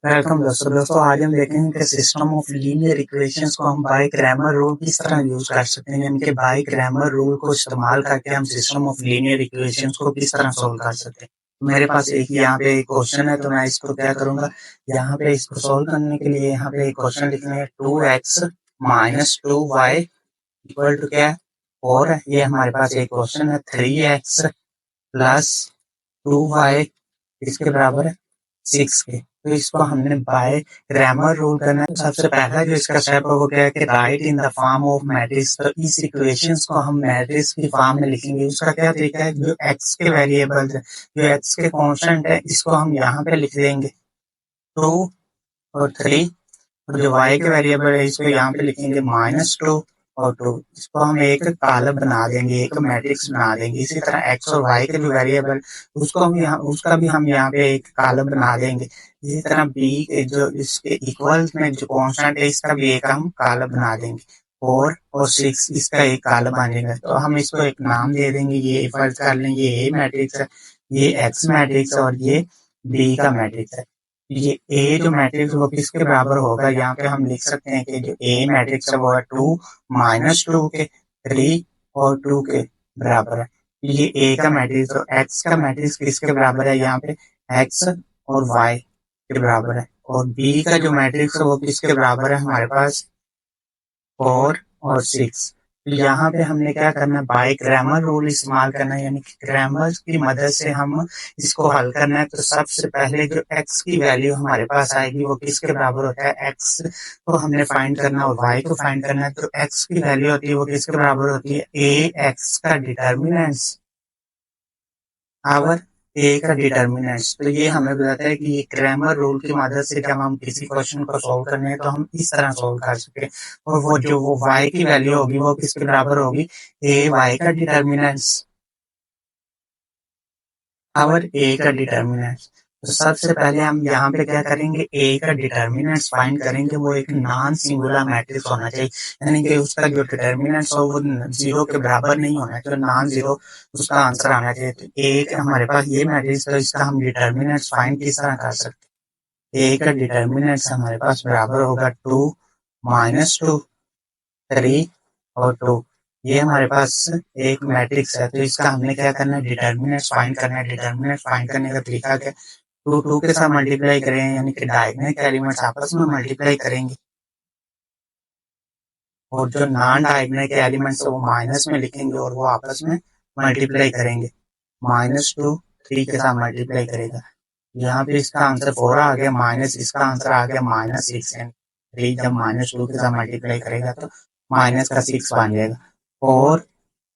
Welcome दोस्तों आज हम देखेंगे कि सिस्टम ऑफ लीनियर इक्वेशंस को हम बाय क्रैमर रूल किस तरह यूज कर सकते हैं, यानी कि बाय क्रैमर रूल को इस्तेमाल करके हम सिस्टम ऑफ लीनियर इक्वेशंस को किस तरह सोल्व कर सकते हैं। तो मेरे पास एक यहाँ पे एक क्वेश्चन है, तो मैं इसको क्या करूंगा, यहाँ पे इसको सोल्व करने के लिए यहाँ पे एक क्वेश्चन लिखना है 2x minus 2y equal to क्या है 4 है। ये हमारे पास एक क्वेश्चन है 3x प्लस 2y इसके बराबर है 6 के। तो इसको हमने बाय क्रैमर रूल करना है। तो सबसे पहला जो इसका स्टेप है वो क्या है कि right in the form of matrix. तो इस इक्वेशंस को हम मैट्रिक्स की फॉर्म में लिखेंगे। उसका क्या तरीका है, जो एक्स के वेरिएबल्स है, जो एक्स के कांस्टेंट है, इसको हम यहाँ पे लिख देंगे 2 और 3, और जो वाई के वेरिएबल है इसको यहाँ पे लिखेंगे -2 और 2। इसको हम एक कॉलम बना देंगे, एक मैट्रिक्स बना देंगे। इसी तरह एक्स और वाई के जो वेरिएबल उसको हम यहाँ उसका भी हम यहाँ पे एक कॉलम बना देंगे। इसी तरह बी के जो इसके इक्वल में जो कांस्टेंट है इसका भी एक हम कॉलम बना देंगे। 4 और 6 इसका एक कॉलम बनेगा। तो हम इसको एक नाम दे देंगे। ये फर्ज कर लेंगे ये ए मैट्रिक्स है, ये एक्स मैट्रिक्स है और ये बी का मैट्रिक्स है। ये ए जो मैट्रिक्स वो किसके बराबर होगा, यहाँ पे हम लिख सकते हैं कि जो ए मैट्रिक्स है वो है 2 -2 के 3 और 2 के बराबर है। ये ए का मैट्रिक्स, तो एक्स का मैट्रिक्स किसके बराबर है, यहाँ पे एक्स और वाई के बराबर है। और बी का जो मैट्रिक्स है वो किसके बराबर है, हमारे पास 4 और 6। तो यहाँ पे हमने क्या करना है, बाय क्रैमर रूल इस्तेमाल करना है, यानी कि क्रैमर की मदद से हम इसको हल करना है। तो सबसे पहले जो x की वैल्यू हमारे पास आएगी वो किसके बराबर होता है, x को हमने फाइंड करना और y को फाइंड करना है। तो x की वैल्यू होती है वो किसके बराबर होती है, a x का डिटर्मिनेंट्स आवर ए का डिटर्मिनेंट्स। तो ये हमें बताता है कि ये क्रैमर रूल की मदद से जब हम किसी क्वेश्चन को सोल्व करने हैं तो हम इस तरह सोल्व कर सके। और वो जो वो y की वैल्यू होगी वो किसके बराबर होगी, ए y का डिटर्मिनेंट्स आवर ए का डिटर्मिनेंट्स। तो सबसे पहले हम यहाँ पे क्या करेंगे, ए का डिटर्मिनेंट्स फाइंड करेंगे। वो एक नॉन सिंगुलर मैट्रिक्स होना चाहिए, यानी कि उसका जो डिटर्मिनेंट्स हो वो 0 के बराबर नहीं होना चाहिए, नॉन 0 उसका आंसर आना चाहिए। तो ए हमारे पास ये मैट्रिक्स, तो इसका हम डिटर्मिनेंट्स फाइंड किस तरह कर सकते हैं। ए का डिटर्मिनेंट्स हमारे पास बराबर होगा 2 -2 3 और 2। ये हमारे पास एक मैट्रिक्स है। तो इसका हमने क्या करना है, डिटर्मिनेंट्स फाइंड करना है। डिटर्मिनेंट्स फाइंड करने का तरीका क्या, 2 के साथ मल्टीप्लाई करें, यानी कि डायगोनल के एलिमेंट्स आपस में मल्टीप्लाई करेंगे और जो नॉन डायगोनल के एलिमेंट्स है वो माइनस में लिखेंगे और वो आपस में मल्टीप्लाई करेंगे। -2 3 के साथ मल्टीप्लाई करेगा। यहाँ पे इसका आंसर 4 आ गया, माइनस इसका आंसर आ गया -6। 3 जब -2 के साथ मल्टीप्लाई करेगा तो माइनस का 6 बन जाएगा। 4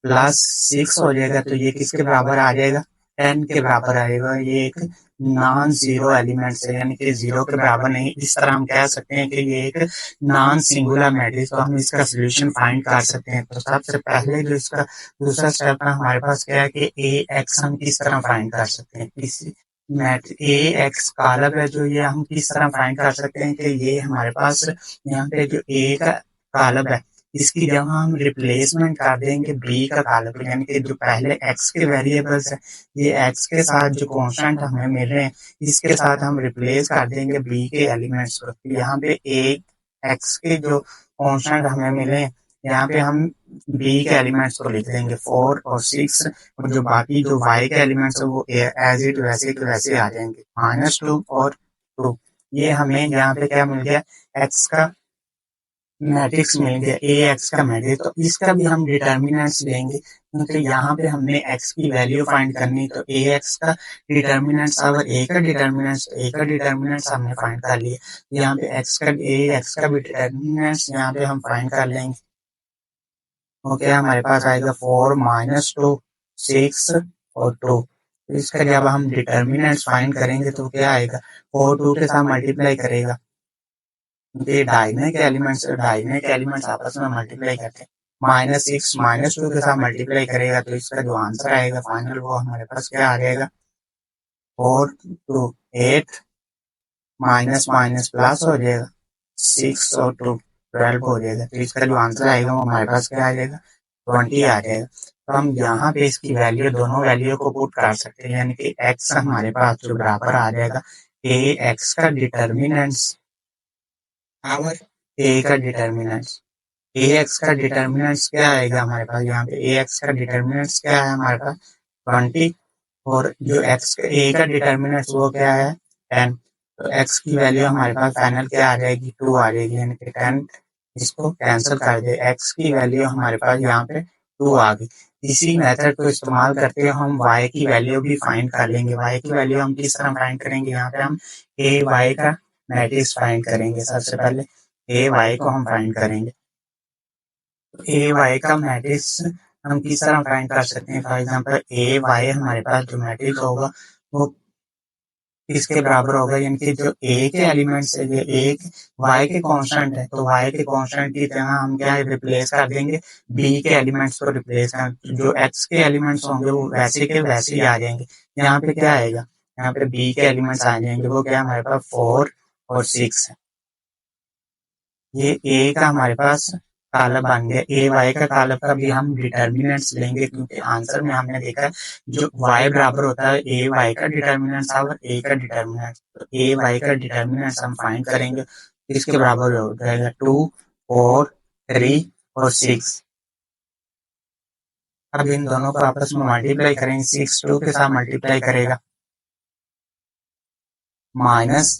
प्लस 6 हो जाएगा, तो ये किसके बराबर आ जाएगा, 10 के बराबर आएगा। ये एक नॉन जीरो एलिमेंट है, यानी कि 0 के बराबर नहीं। इस तरह हम कह सकते हैं कि ये एक नॉन सिंगुलर मैट्रिक्स। तो हम इसका सोल्यूशन फाइंड कर सकते हैं। तो सबसे पहले जो इसका दूसरा स्टेप है हमारे पास क्या है कि ए एक्स हम किस तरह फाइंड कर सकते हैं। इस ए एक्स कॉलम है जो ये हम किस तरह फाइंड कर सकते हैं कि ये हमारे पास यहाँ पे जो ए का कॉलम है इसकी जब हम रिप्लेसमेंट कर देंगे बी का कॉलम, यानी कि जो पहले एक्स के वेरिएबल्स है ये एक्स के साथ जो कांस्टेंट हमें मिल रहे हैं इसके साथ हम रिप्लेस कर देंगे बी के एलिमेंट्स को। यहाँ पे ए एक्स के जो कांस्टेंट हमें मिले यहाँ पे हम बी के एलिमेंट्स को लिख देंगे 4 और 6, और जो बाकी जो वाई के एलिमेंट्स है वो एज इट वैसे के वैसे आ जाएंगे, -2 और 2। ये हमें यहाँ पे क्या मिल गया, एक्स का मैट्रिक्स मिल गया, ए एक्स का मैट्रिक्स। तो इसका भी हम डिटर्मिनेंट्स लेंगे क्योंकि यहाँ पे हमने एक्स की वैल्यू फाइंड करनी। तो ए एक्स का डिटर्मिनेंट्स और ए का डिटर्मिनेंट्स हमने फाइंड कर लिया। यहाँ पे एक्स का ए एक्स का भी डिटर्मिनेंट्स यहाँ पे हम फाइंड कर लेंगे। ओके, हमारे पास आएगा 4 -2 6 और 2। तो इसका जब हम डिटर्मिनेंट्स फाइंड करेंगे तो क्या आएगा, 4 2 के साथ मल्टीप्लाई करेगा, ये डायगोनल के एलिमेंट्स आपस में मल्टीप्लाई करते हैं। -6 -2 के साथ मल्टीप्लाई करेगा तो इसका जो आंसर आएगा फाइनल वो हमारे पास क्या आ जाएगा, 4 2 8 माइनस माइनस प्लस हो जाएगा, 6 और 2 12 हो जाएगा। तो इसका जो आंसर आएगा वो हमारे पास क्या आ जाएगा, 20 आ जाएगा। तो हम यहाँ पे इसकी वैल्यू दोनों वैल्यू को पुट कर सकते हैं, यानी कि x हमारे पास जो बराबर आ जाएगा ए एक्स का डिटर्मिनेंट्स और ए का डिटर्मिनेंट्स। ए एक्स का डिटर्मिनेंट्स क्या आएगा हमारे पास, यहाँ पे ए एक्स का डिटर्मिनेंट्स क्या है हमारे पास 20, और जो एक्स का ए का डिटर्मिनेंट्स वो क्या है 10। तो एक्स की वैल्यू हमारे पास फाइनल क्या आ जाएगी 2 आ जाएगी, यानी कि 10 इसको कैंसिल कर दे, एक्स की वैल्यू हमारे पास यहाँ पे 2 आ गई। इसी मेथड को इस्तेमाल करते हुए हम y की वैल्यू भी फाइंड कर लेंगे। y की वैल्यू हम किस तरह फाइंड करेंगे, यहाँ पे हम ए वाई का मैट्रिक्स फाइंड करेंगे। सबसे पहले ए वाई को हम फाइंड करेंगे। ए वाई का मैट्रिक्स हम किस तरह फाइंड कर सकते हैं, फॉर एग्जांपल ए वाई हमारे पास जो मैट्रिक्स होगा वो किसके बराबर होगा, यानी कि जो ए के एलिमेंट्स है, ये एक वाई के कांस्टेंट है, तो वाई के कांस्टेंट की जगह हम क्या रिप्लेस कर देंगे, बी के एलिमेंट्स को रिप्लेस कर, जो एक्स के एलिमेंट्स होंगे वो वैसे के वैसे ही आ जाएंगे। यहाँ पे क्या आएगा, यहाँ पे बी के एलिमेंट्स आ जाएंगे, वो क्या हमारे पास 4 और 6 है। ये ए का हमारे पास कॉलम बन गया। ए वाई का कॉलम का भी हम डिटर्मिनेंट्स लेंगे, क्योंकि आंसर में हमने देखा जो वाई बराबर होता है ए वाई का डिटर्मिनेंट्स और ए का डिटर्मिनेंट्स। तो ए वाई का डिटर्मिनेंट्स हम फाइंड करेंगे, इसके बराबर हो जाएगा 2, 4, 3 और 6। अब इन दोनों को आपस में मल्टीप्लाई करेंगे, 6 2 के साथ मल्टीप्लाई करेगा, माइनस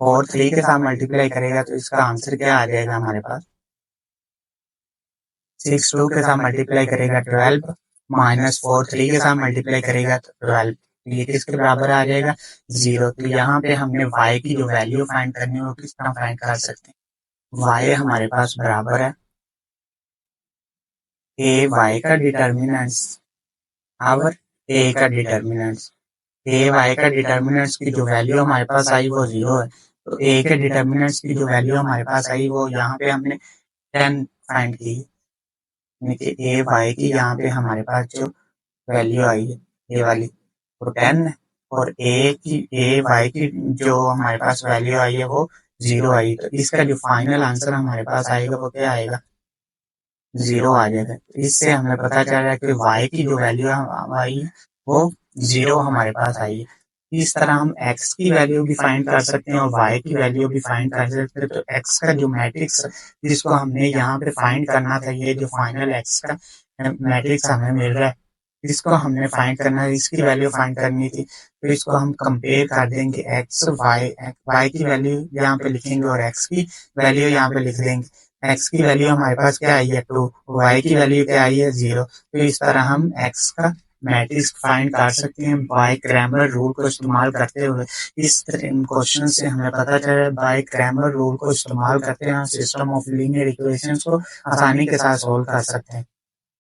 4 3 के साथ मल्टीप्लाई करेगा, तो इसका आंसर क्या आ जाएगा हमारे पास 6 2 के साथ मल्टीप्लाई करेगा 12, माइनस 4 3 के साथ मल्टीप्लाई करेगा तो 12। ये किसके बराबर आ जाएगा 0। तो यहाँ पे हमने y की जो वैल्यू फाइंड करनी है वो किस तरह फाइंड कर सकते हैं, y हमारे पास बराबर है ए वाई का डिटर्मिनेंट्स और ए का डिटर्मिनेंट्स। ए वाई का डिटर्मिनेंट्स की जो वैल्यू हमारे पास आई वो 0 है, तो ए के डिटर्मिनेंट्स की जो वैल्यू हमारे पास आई वो यहाँ पे हमने 10 फाइंड की, यानी कि ए वाई की यहाँ पे हमारे पास जो वैल्यू आई है ये वाली वो 10 है, और ए वाई की जो हमारे पास वैल्यू आई है वो 0 आई। तो इसका जो फाइनल आंसर हमारे पास आएगा वो क्या आएगा 0 आ जाएगा। तो इससे हमें पता चल रहा है कि वाई की जो वैल्यू आई है वो 0 हमारे पास आई है। इस तरह हम x की वैल्यू भी फाइंड कर सकते हैं और y की वैल्यू भी फाइंड कर सकते हैं। तो x का जो मैट्रिक्स जिसको हमने यहाँ पे फाइंड करना था, ये जो फाइनल x का मैट्रिक्स हमें मिल रहा है, इसको हमने फाइंड करना है, इसकी वैल्यू फाइंड करनी थी। तो इसको हम कंपेयर कर देंगे x y की वैल्यू यहाँ पे लिखेंगे और x की वैल्यू यहाँ पे लिख देंगे। x की वैल्यू हमारे पास क्या आई है 2, y की वैल्यू क्या आई है 0। तो इस तरह हम x का मैट्रिक्स फाइंड कर सकते हैं बाय क्रैमर रूल को इस्तेमाल करते हुए। इस क्वेश्चन से हमें पता चला है बाय क्रैमर रूल को इस्तेमाल करते हैं सिस्टम ऑफ लीनियर इक्वेशंस को आसानी के साथ सोल्व कर सकते हैं।